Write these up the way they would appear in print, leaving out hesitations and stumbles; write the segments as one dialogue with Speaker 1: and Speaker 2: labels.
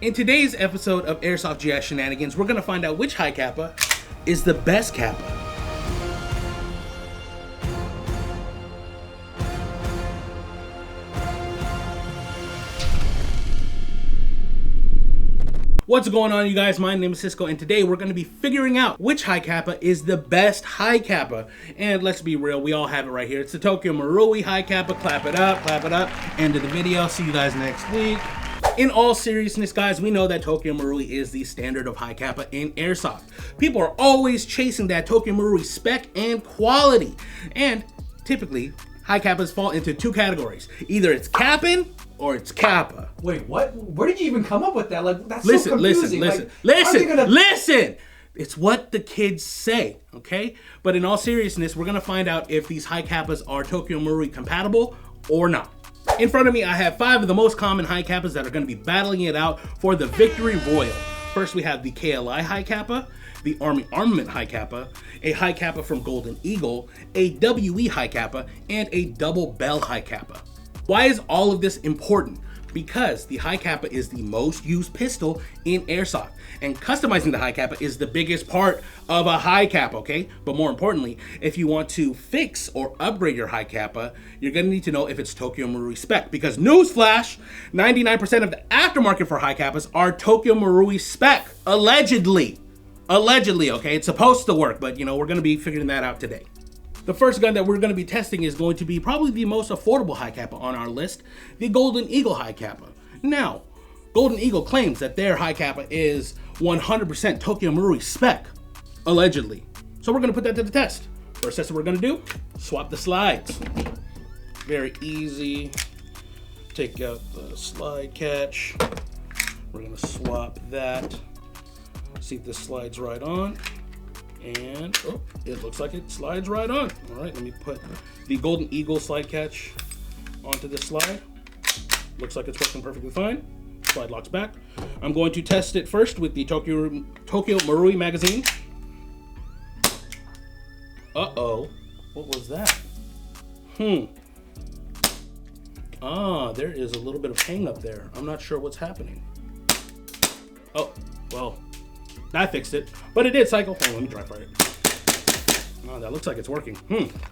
Speaker 1: In today's episode of Airsoft GI Shenanigans, we're going to find out which High Kappa is the best Kappa. What's going on, you guys? My name is Cisco, and today we're going to be figuring out which High Kappa is the best High Kappa. And let's be real, we all have it right here. It's the Tokyo Marui High Kappa. Clap it up, clap it up. End of the video. See you guys next week. In all seriousness, guys, we know that Tokyo Marui is the standard of High Kappa in Airsoft. People are always chasing that Tokyo Marui spec and quality. And typically, High Kappas fall into two categories. Either it's capping or it's Kappa.
Speaker 2: Wait, what? Where did you even come up with that? Like, that's
Speaker 1: listen,
Speaker 2: so confusing.
Speaker 1: Listen. It's what the kids say, okay? But in all seriousness, we're gonna find out if these High Kappas are Tokyo Marui compatible or not. In front of me, I have 5 of the most common High Kappas that are gonna be battling it out for the victory royal. First, we have the KLI High Kappa, the Army Armament High Kappa, a High Kappa from Golden Eagle, a WE High Kappa, and a Double Bell High Kappa. Why is all of this important? Because the High Kappa is the most used pistol in Airsoft, and customizing the High Kappa is the biggest part of a High Kappa, okay? But more importantly, if you want to fix or upgrade your High Kappa, you're gonna need to know if it's Tokyo Marui spec, because newsflash, 99% of the aftermarket for High Kappas are Tokyo Marui spec, allegedly. Allegedly, okay? It's supposed to work, but we're gonna be figuring that out today. The first gun that we're going to be testing is going to be probably the most affordable High Kappa on our list, the Golden Eagle High Kappa. Now, Golden Eagle claims that their High Kappa is 100% Tokyo Marui spec, allegedly. So we're going to put that to the test. First test that we're going to do, swap the slides. Very easy. Take out the slide catch. We're going to swap that. See if this slides right on. And it looks like it slides right on. All right, let me put the Golden Eagle slide catch onto this slide. Looks like it's working perfectly fine. Slide locks back. I'm going to test it first with the Tokyo Marui magazine. Uh-oh, what was that? There is a little bit of hang up there. I'm not sure what's happening. Oh, well. That fixed it, but it did cycle. Hold on, let me dry fire it. Oh, that looks like it's working.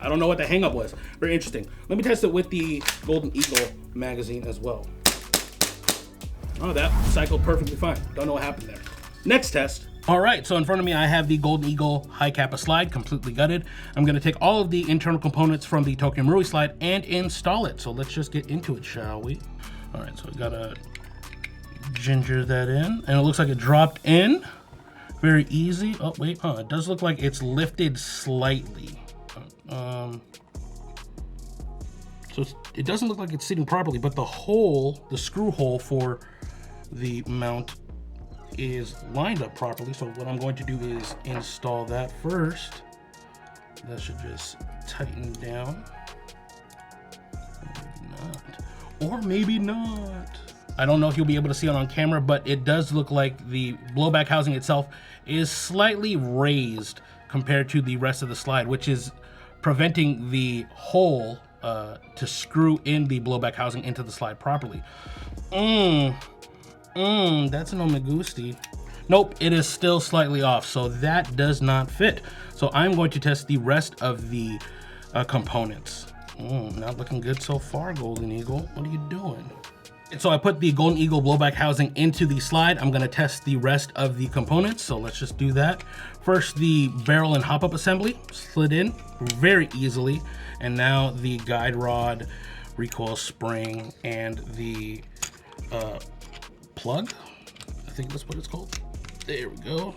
Speaker 1: I don't know what the hang up was. Very interesting. Let me test it with the Golden Eagle magazine as well. Oh, that cycled perfectly fine. Don't know what happened there. Next test. All right, so in front of me, I have the Golden Eagle High Kappa slide, completely gutted. I'm gonna take all of the internal components from the Tokyo Marui slide and install it. So let's just get into it, shall we? All right, so we gotta ginger that in, and it looks like it dropped in. Very easy. Oh, wait. It does look like it's lifted slightly. So it doesn't look like it's sitting properly, but the hole, the screw hole for the mount is lined up properly. So what I'm going to do is install that first. That should just tighten down. Maybe not. Or maybe not. I don't know if you'll be able to see it on camera, but it does look like the blowback housing itself is slightly raised compared to the rest of the slide, which is preventing the hole to screw in the blowback housing into the slide properly. That's no me gusti. Nope, it is still slightly off, so that does not fit. So I'm going to test the rest of the components. Not looking good so far, Golden Eagle. What are you doing? And so I put the Golden Eagle blowback housing into the slide. I'm gonna test the rest of the components, so let's just do that. First, the barrel and hop-up assembly slid in very easily. And now the guide rod, recoil spring, and the plug. I think that's what it's called. There we go.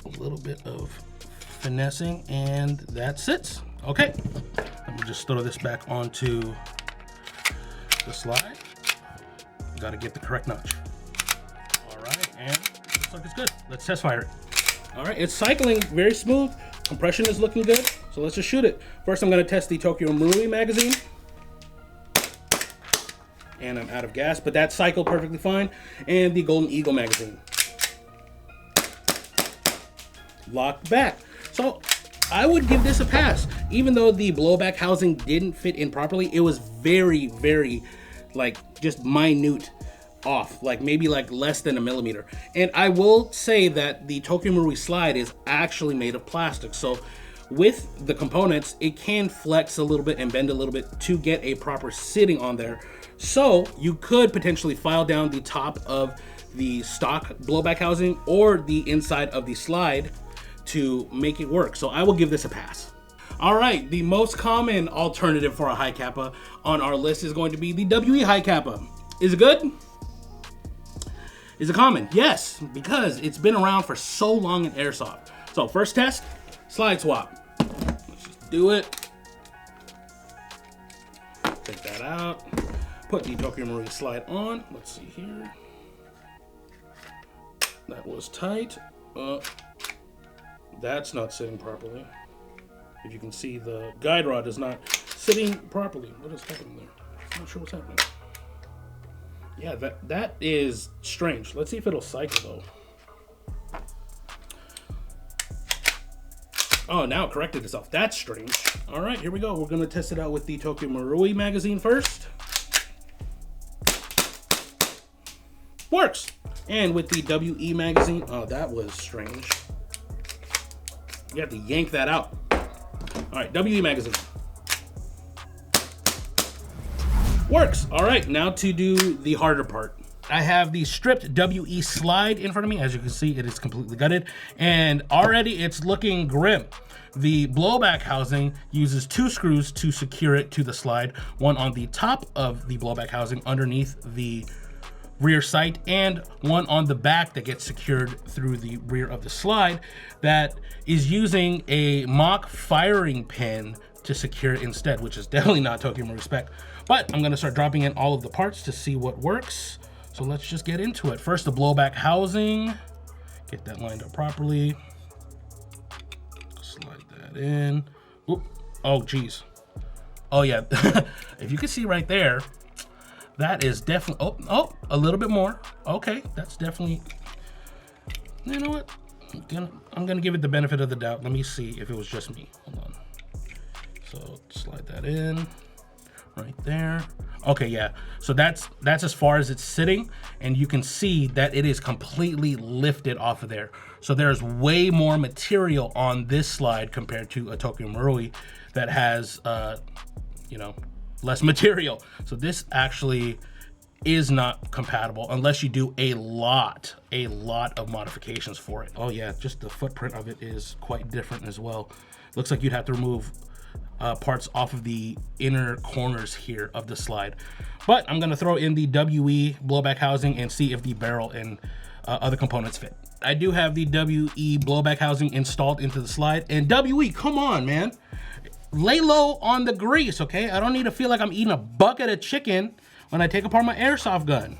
Speaker 1: A little bit of finessing, and that sits. Okay, let me just throw this back onto the slide. Got to get the correct notch. All right, and looks like it's good. Let's test fire it. All right, it's cycling very smooth. Compression is looking good, so let's just shoot it. First, I'm going to test the Tokyo Marui magazine. And I'm out of gas, but that cycled perfectly fine. And the Golden Eagle magazine. Locked back. So I would give this a pass. Even though the blowback housing didn't fit in properly, it was very, very, like, just minute off, like maybe like less than a millimeter. And I will say that the Tokyo Marui slide is actually made of plastic. So with the components, it can flex a little bit and bend a little bit to get a proper sitting on there. So you could potentially file down the top of the stock blowback housing or the inside of the slide to make it work. So I will give this a pass. All right, the most common alternative for a High Kappa on our list is going to be the WE High Kappa. Is it good? Is it common? Yes, because it's been around for so long in airsoft. So first test, slide swap. Let's just do it. Take that out. Put the Tokyo Marui slide on. Let's see here. That was tight. That's not sitting properly. If you can see, the guide rod is not sitting properly. What is happening there? I'm not sure what's happening. Yeah, that is strange. Let's see if it'll cycle though. Oh, now it corrected itself. That's strange. All right, here we go. We're gonna test it out with the Tokyo Marui magazine first. Works. And with the WE magazine, oh, that was strange. You have to yank that out. All right, WE magazine. Works. All right, now to do the harder part. I have the stripped WE slide in front of me. As you can see, it is completely gutted, and already it's looking grim. The blowback housing uses 2 screws to secure it to the slide, one on the top of the blowback housing underneath the rear sight, and one on the back that gets secured through the rear of the slide that is using a mock firing pin to secure it instead, which is definitely not Tokyo Marui Spec. But I'm gonna start dropping in all of the parts to see what works. So let's just get into it. First, the blowback housing. Get that lined up properly. Slide that in. Oop. Oh, geez. Oh yeah, if you can see right there, that is definitely, oh, a little bit more. Okay, that's definitely, you know what? I'm gonna give it the benefit of the doubt. Let me see if it was just me. Hold on. So slide that in right there. Okay, yeah. So that's as far as it's sitting, and you can see that it is completely lifted off of there. So there's way more material on this slide compared to a Tokyo Marui that has, you know, less material. So this actually is not compatible unless you do a lot of modifications for it. Oh yeah, just the footprint of it is quite different as well. Looks like you'd have to remove parts off of the inner corners here of the slide. But I'm gonna throw in the WE blowback housing and see if the barrel and other components fit. I do have the WE blowback housing installed into the slide, and WE, come on, man. Lay low on the grease, okay? I don't need to feel like I'm eating a bucket of chicken when I take apart my airsoft gun.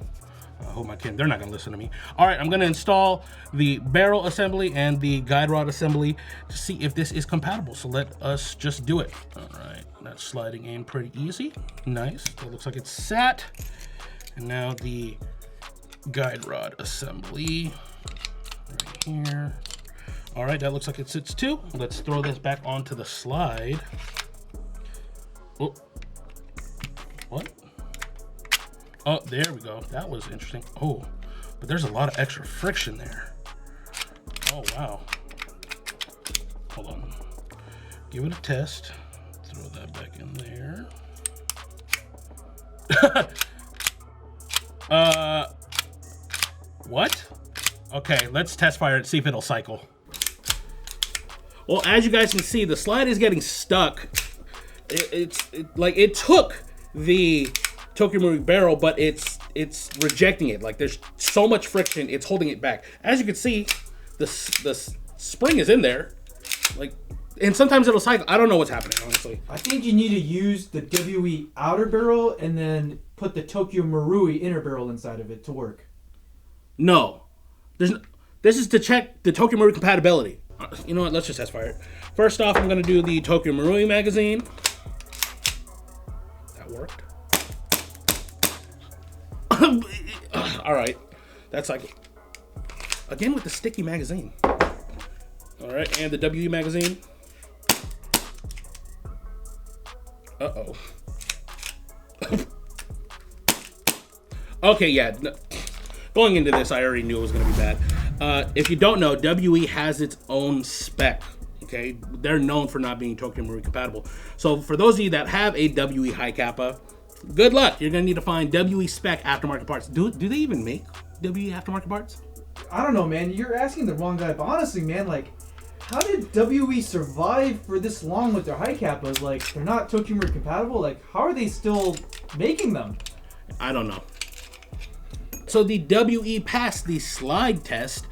Speaker 1: I hope my kid, they're not gonna listen to me. All right, I'm gonna install the barrel assembly and the guide rod assembly to see if this is compatible. So let us just do it. All right, that's sliding in pretty easy. Nice, that looks like it's sat. And now the guide rod assembly right here. All right, that looks like it sits too. Let's throw this back onto the slide. Oh, what? Oh, there we go. That was interesting. Oh, but there's a lot of extra friction there. Oh, wow. Hold on. Give it a test. Throw that back in there. What? Okay, let's test fire it, see if it'll cycle. Well, as you guys can see, the slide is getting stuck. It took the Tokyo Marui barrel, but it's rejecting it. Like, there's so much friction, it's holding it back. As you can see, the spring is in there. Like, and sometimes it'll cycle. I don't know what's happening, honestly.
Speaker 2: I think you need to use the WE outer barrel and then put the Tokyo Marui inner barrel inside of it to work.
Speaker 1: No. This is to check the Tokyo Marui compatibility. You know what? Let's just test fire it. First off, I'm going to do the Tokyo Marui magazine. That worked. All right. That's like, again with the sticky magazine. All right. And the WE magazine. Uh-oh. Okay, yeah. No. Going into this, I already knew it was going to be bad. If you don't know, WE has its own spec. Okay, they're known for not being Tokyo Marui compatible. So for those of you that have a WE High Kappa, good luck. You're gonna need to find WE Spec aftermarket parts. Do they even make WE aftermarket parts?
Speaker 2: I don't know, man. You're asking the wrong guy. But honestly, man, like, how did WE survive for this long with their High Kappas? Like, they're not Tokyo Marui compatible. Like, how are they still making them?
Speaker 1: I don't know. So the WE passed the slide test,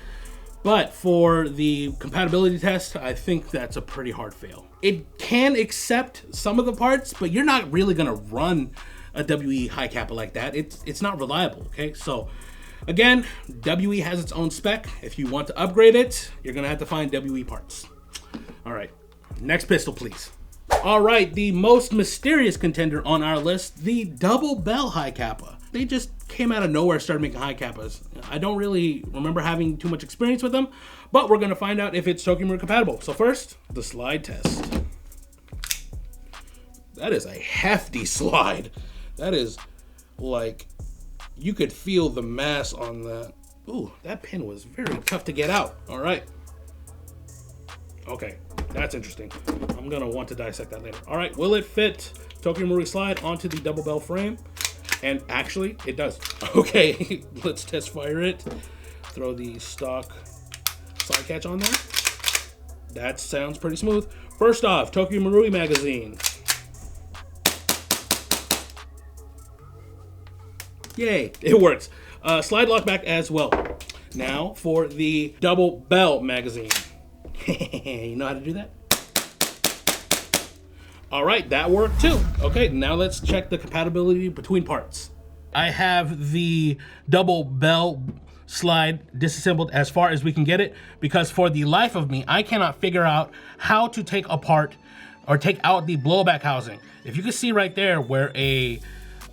Speaker 1: but for the compatibility test, I think that's a pretty hard fail. It can accept some of the parts, but you're not really gonna run a WE High Kappa like that. It's not reliable, okay? So again, WE has its own spec. If you want to upgrade it, you're gonna have to find WE parts. All right, next pistol, please. All right, the most mysterious contender on our list, the double bell High Kappa. They just came out of nowhere, started making High Kappas. I don't really remember having too much experience with them, but we're gonna find out if it's Tokyo Marui compatible. So first, the slide test. That is a hefty slide. That is like, you could feel the mass on that. Ooh, that pin was very tough to get out. All right. Okay, that's interesting. I'm gonna want to dissect that later. All right, will it fit Tokyo Marui slide onto the double bell frame? And actually, it does. Okay, let's test fire it. Throw the stock slide catch on there. That sounds pretty smooth. First off, Tokyo Marui magazine. Yay, it works. Slide lock back as well. Now for the double bell magazine. You know how to do that? All right, that worked too. Okay, now let's check the compatibility between parts. I have the double bell slide disassembled as far as we can get it, because for the life of me, I cannot figure out how to take apart or take out the blowback housing. If you can see right there where a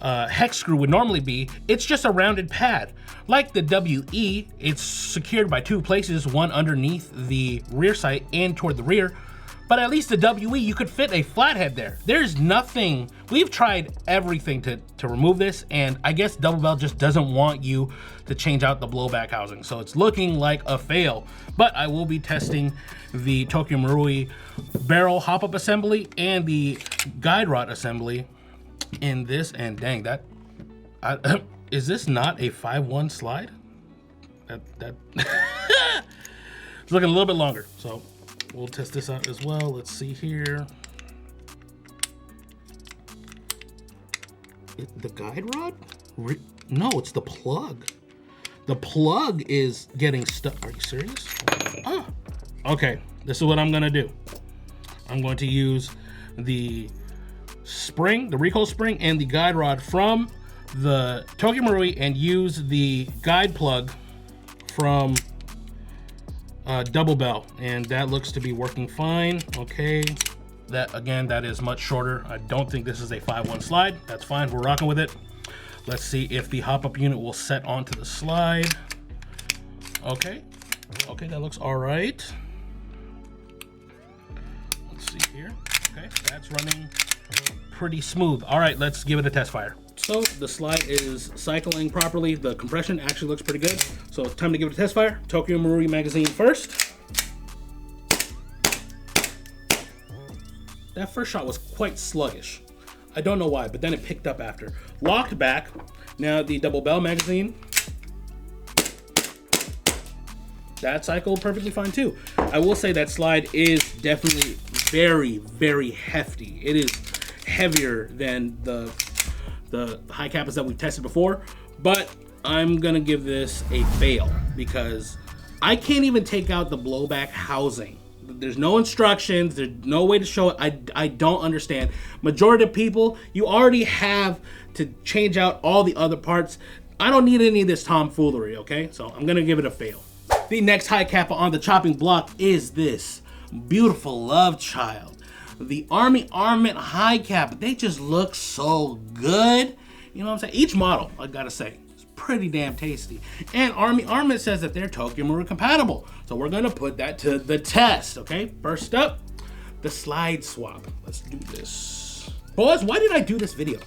Speaker 1: hex screw would normally be, it's just a rounded pad. Like the WE, it's secured by two places, one underneath the rear sight and toward the rear. But at least the WE, you could fit a flathead there. There's nothing, we've tried everything to remove this, and I guess Double Bell just doesn't want you to change out the blowback housing. So it's looking like a fail. But I will be testing the Tokyo Marui barrel hop-up assembly and the guide rod assembly in this, and dang, that, is this not a 5-1 slide? That it's looking a little bit longer, so we'll test this out as well. Let's see here. The guide rod? No, it's the plug. The plug is getting stuck. Are you serious? Oh, okay. This is what I'm gonna do. I'm going to use the spring, the recoil spring, and the guide rod from the Tokyo Marui and use the guide plug from Double Bell, and that looks to be working fine. Okay, that again, that is much shorter. I don't think this is a 5-1 slide. That's fine, we're rocking with it. Let's see if the hop-up unit will set onto the slide. Okay, that looks all right. Let's see here. Okay, that's running pretty smooth. All right, let's give it a test fire. So the slide is cycling properly. The compression actually looks pretty good. So it's time to give it a test fire. Tokyo Marui magazine first. That first shot was quite sluggish. I don't know why, but then it picked up after. Locked back. Now the double bell magazine. That cycled perfectly fine too. I will say that slide is definitely very, very hefty. It is heavier than the High Kappas that we've tested before, but I'm gonna give this a fail because I can't even take out the blowback housing. There's no instructions, there's no way to show it. I don't understand. Majority of people, you already have to change out all the other parts. I don't need any of this tomfoolery, okay? So I'm gonna give it a fail. The next High Kappa on the chopping block is this beautiful love child. The Army Armament High Kappa. They just look so good. You know what I'm saying? Each model, I gotta say, is pretty damn tasty. And Army Armament says that they're Tokyo Marui compatible. So we're gonna put that to the test, okay? First up, the slide swap. Let's do this. Boys, why did I do this video?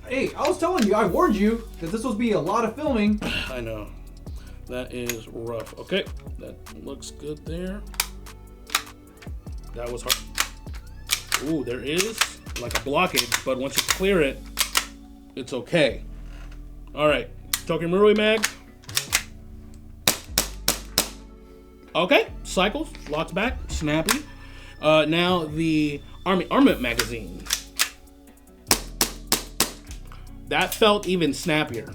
Speaker 2: Hey, I was telling you, I warned you that this was be a lot of filming.
Speaker 1: I know. That is rough. Okay, that looks good there. That was hard. Ooh, there is like a blockage, but once you clear it, it's okay. All right, Tokyo Marui mag. Okay, cycles, locks back, snappy. Now the Armament magazine. That felt even snappier.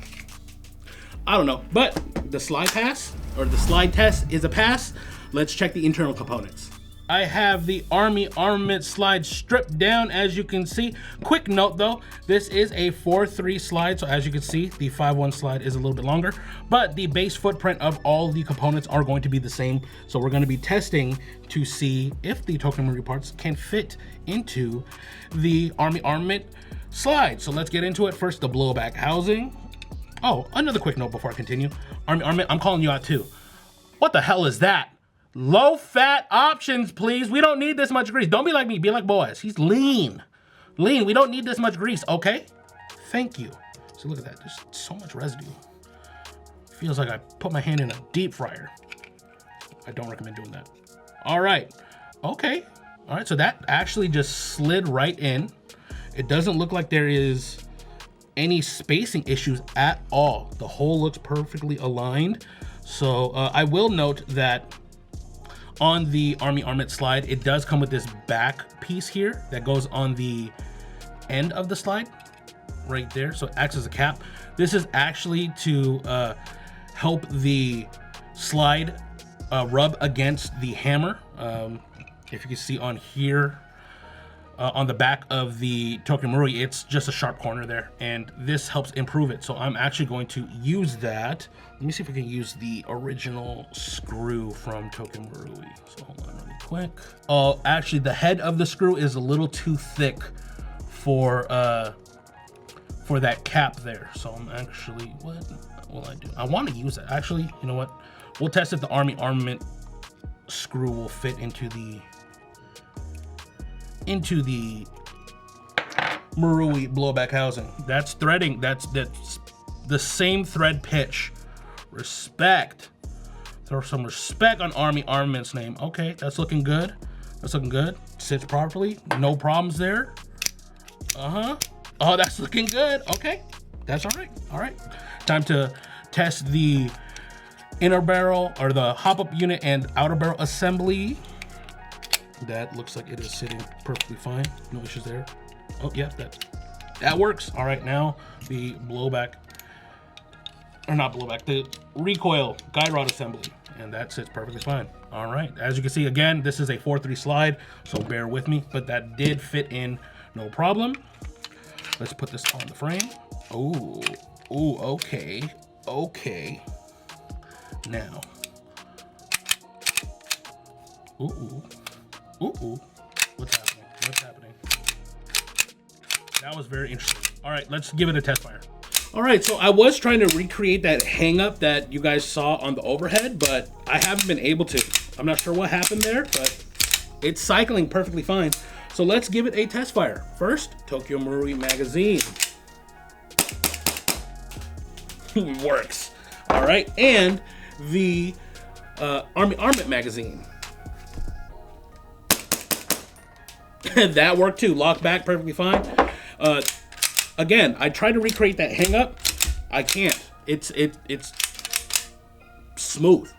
Speaker 1: I don't know, but the slide pass, or the slide test is a pass. Let's check the internal components. I have the Army Armament slide stripped down, as you can see. Quick note though, this is a 4-3 slide, so as you can see, the 5-1 slide is a little bit longer, but the base footprint of all the components are going to be the same. So we're going to be testing to see if the Tokyo Marui parts can fit into the Army Armament slide. So let's get into it. First, the blowback housing. Oh, another quick note before I continue. Army Armament, I'm calling you out too. What the hell is that? Low fat options, please. We don't need this much grease. Don't be like me, be like Boaz. He's lean. Lean, we don't need this much grease, okay? Thank you. So look at that, there's so much residue. Feels like I put my hand in a deep fryer. I don't recommend doing that. All right, okay. All right, so that actually just slid right in. It doesn't look like there is any spacing issues at all. The hole looks perfectly aligned. So I will note that on the Army Armament slide, it does come with this back piece here that goes on the end of the slide right there. So it acts as a cap. This is actually to help the slide rub against the hammer. If you can see on here, on the back of the Tokyo Marui, it's just a sharp corner there, and this helps improve it. So I'm actually going to use that. Let me see if we can use the original screw from Tokyo Marui. So hold on really quick. Oh, actually the head of the screw is a little too thick for that cap there. So I'm actually, what will I do? I want to use it. Actually, you know what? We'll test if the Army Armament screw will fit into the Marui blowback housing. That's threading. That's the same thread pitch. Respect. Throw some respect on Army Armament's name. Okay, that's looking good. That's looking good. Sits properly. No problems there. Oh, that's looking good. Okay, that's all right. All right. Time to test the inner barrel, or the hop-up unit and outer barrel assembly. That looks like it is sitting perfectly fine. No issues there. Oh yeah, that works. All right, now the blowback, or not blowback, the recoil guide rod assembly, and that sits perfectly fine. All right, as you can see, again, this is a 4-3 slide, so bear with me, but that did fit in no problem. Let's put this on the frame. Oh, okay. Now, what's happening? That was very interesting. All right, let's give it a test fire. All right, so I was trying to recreate that hang up that you guys saw on the overhead, but I haven't been able to. I'm not sure what happened there, but it's cycling perfectly fine. So let's give it a test fire. First, Tokyo Marui magazine. Works. All right, and the Army Armament magazine. That worked too. Locked back perfectly fine. Again, I tried to recreate that hang up. I can't. It's smooth.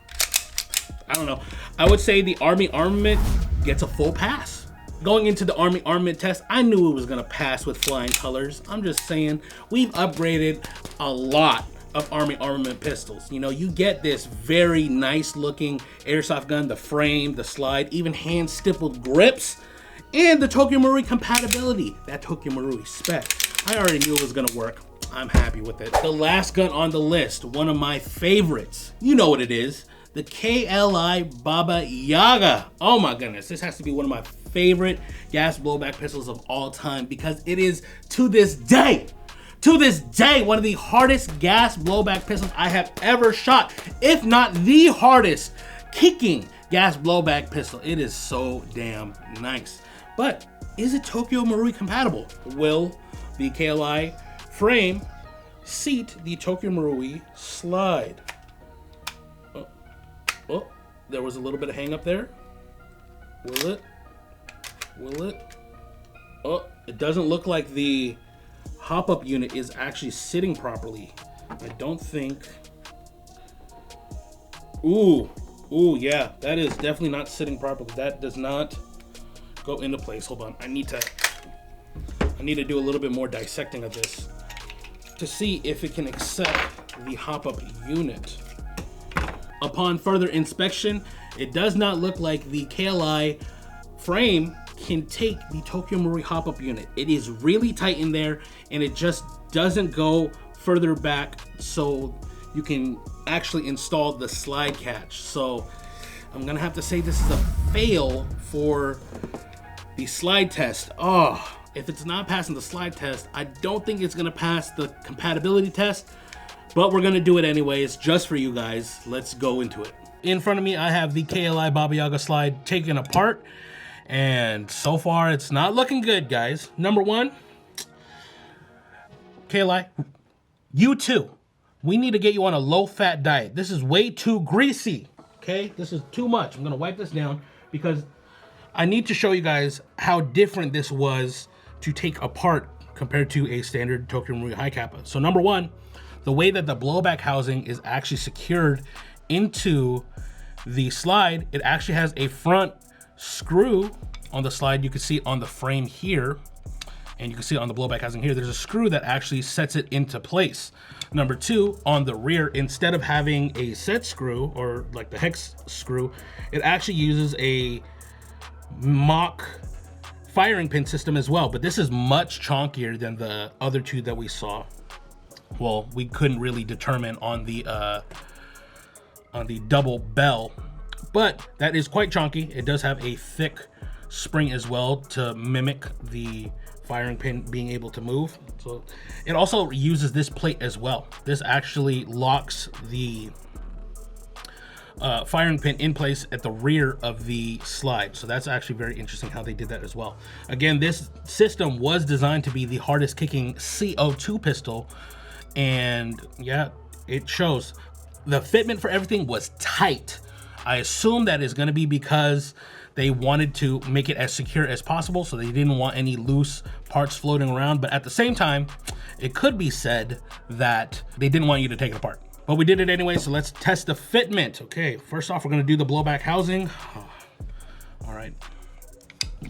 Speaker 1: I don't know. I would say the Army Armament gets a full pass. Going into the Army Armament test, I knew it was gonna pass with flying colors. I'm just saying, we've upgraded a lot of Army Armament pistols. You know, you get this very nice looking airsoft gun, the frame, the slide, even hand stippled grips, and the Tokyo Marui compatibility, that Tokyo Marui Spec. I already knew it was gonna work. I'm happy with it. The last gun on the list, one of my favorites. You know what it is, the KBI Baba Yaga. Oh my goodness, this has to be one of my favorite gas blowback pistols of all time, because it is, to this day, one of the hardest gas blowback pistols I have ever shot, if not the hardest kicking gas blowback pistol. It is so damn nice. But is it Tokyo Marui compatible? Will the KBI frame seat the Tokyo Marui slide? Oh, there was a little bit of hang up there. Will it? Will it? Oh, it doesn't look like the hop-up unit is actually sitting properly. I don't think. Ooh, yeah, that is definitely not sitting properly. That does not go into place. Hold on, I need to do a little bit more dissecting of this to see if it can accept the hop-up unit. Upon further inspection, it does not look like the KLI frame can take the Tokyo Marui hop-up unit. It is really tight in there, and it just doesn't go further back so you can actually install the slide catch. So I'm gonna have to say this is a fail for the slide test. Oh, if it's not passing the slide test, I don't think it's gonna pass the compatibility test, but we're gonna do it anyways, just for you guys. Let's go into it. In front of me, I have the KBI Baba Yaga slide taken apart, and so far it's not looking good, guys. Number one, KBI, you too. We need to get you on a low-fat diet. This is way too greasy, okay? This is too much. I'm gonna wipe this down because I need to show you guys how different this was to take apart compared to a standard Tokyo Marui Hi-Capa. So number one, the way that the blowback housing is actually secured into the slide, it actually has a front screw on the slide. You can see on the frame here, and you can see on the blowback housing here, there's a screw that actually sets it into place. Number two, on the rear, instead of having a set screw or like the hex screw, it actually uses a mock firing pin system as well, but this is much chunkier than the other two that we saw. Well, we couldn't really determine on the double bell, but that is quite chunky. It does have a thick spring as well to mimic the firing pin being able to move. So it also uses this plate as well. This actually locks the firing pin in place at the rear of the slide. So that's actually very interesting how they did that as well. Again, this system was designed to be the hardest kicking CO2 pistol, and yeah, it shows. The fitment for everything was tight. I assume that is going to be because they wanted to make it as secure as possible, so they didn't want any loose parts floating around. But at the same time, it could be said that they didn't want you to take it apart. But we did it anyway, so let's test the fitment. Okay, first off, we're gonna do the blowback housing. All right,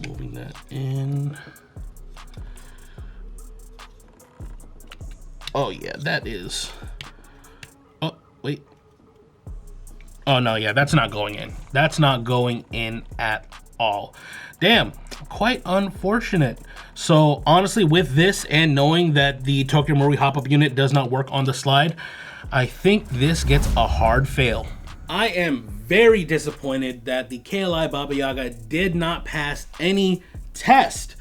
Speaker 1: moving that in. Oh yeah, that is, oh, wait. Oh no, yeah, that's not going in. That's not going in at all. Damn, quite unfortunate. So honestly, with this and knowing that the Tokyo Marui hop-up unit does not work on the slide, I think this gets a hard fail. I am very disappointed that the KBI Baba Yaga did not pass any test.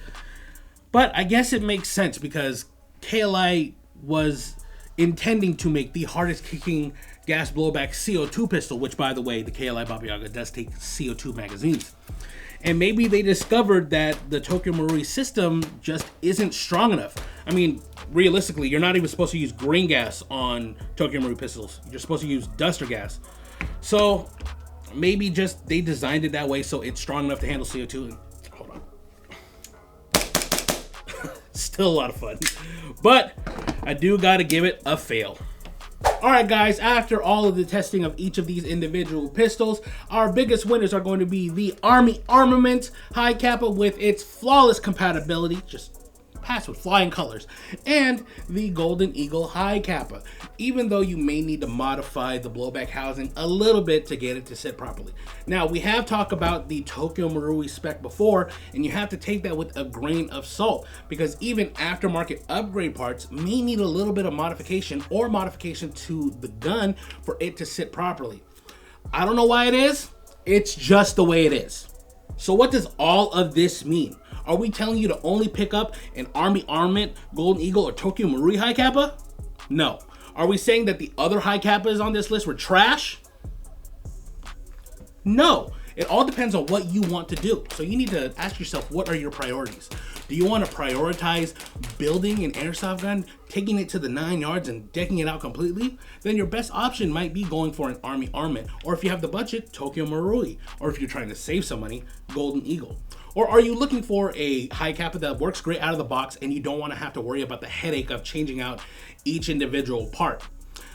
Speaker 1: But I guess it makes sense because KBI was intending to make the hardest kicking gas blowback CO2 pistol, which by the way, the KBI Baba Yaga does take CO2 magazines. And maybe they discovered that the Tokyo Marui system just isn't strong enough. I mean, realistically, you're not even supposed to use green gas on Tokyo Marui pistols. You're supposed to use duster gas. So maybe just they designed it that way so it's strong enough to handle CO2. And, hold on. Still a lot of fun. But I do gotta give it a fail. Alright guys, after all of the testing of each of these individual pistols, our biggest winners are going to be the Army Armament High Kappa with its flawless compatibility, just passed with flying colors, and the Golden Eagle High Kappa, even though you may need to modify the blowback housing a little bit to get it to sit properly. Now, we have talked about the Tokyo Marui Spec before, and you have to take that with a grain of salt, because even aftermarket upgrade parts may need a little bit of modification or modification to the gun for it to sit properly. I don't know why it is, it's just the way it is. So what does all of this mean? Are we telling you to only pick up an Army Armament, Golden Eagle, or Tokyo Marui High Kappa? No. Are we saying that the other High Kappas on this list were trash? No. It all depends on what you want to do. So you need to ask yourself, what are your priorities? Do you want to prioritize building an airsoft gun, taking it to the 9 yards and decking it out completely? Then your best option might be going for an Army Armament, or if you have the budget, Tokyo Marui, or if you're trying to save some money, Golden Eagle. Or are you looking for a High Kappa that works great out of the box and you don't want to have to worry about the headache of changing out each individual part?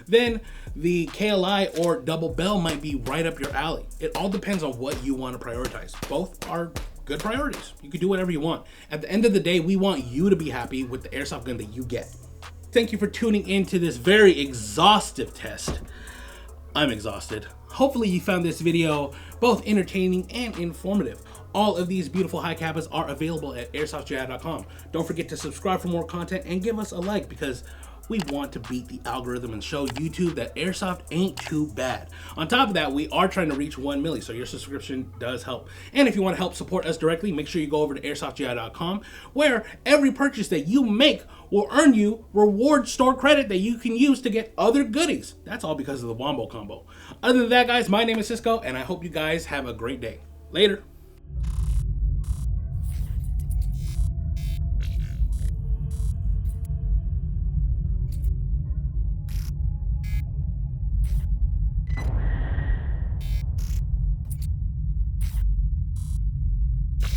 Speaker 1: Then the KLI or double bell might be right up your alley. It all depends on what you want to prioritize. Both are good priorities. You can do whatever you want. At the end of the day, we want you to be happy with the airsoft gun that you get. Thank you for tuning into this very exhaustive test. I'm exhausted. Hopefully you found this video both entertaining and informative. All of these beautiful Hi-Capas are available at airsoftjihad.com. Don't forget to subscribe for more content and give us a like, because we want to beat the algorithm and show YouTube that airsoft ain't too bad. On top of that, we are trying to reach 1 million, so your subscription does help. And if you want to help support us directly, make sure you go over to airsoftjihad.com, where every purchase that you make will earn you reward store credit that you can use to get other goodies. That's all because of the Wombo combo. Other than that, guys, my name is Cisco, and I hope you guys have a great day. Later.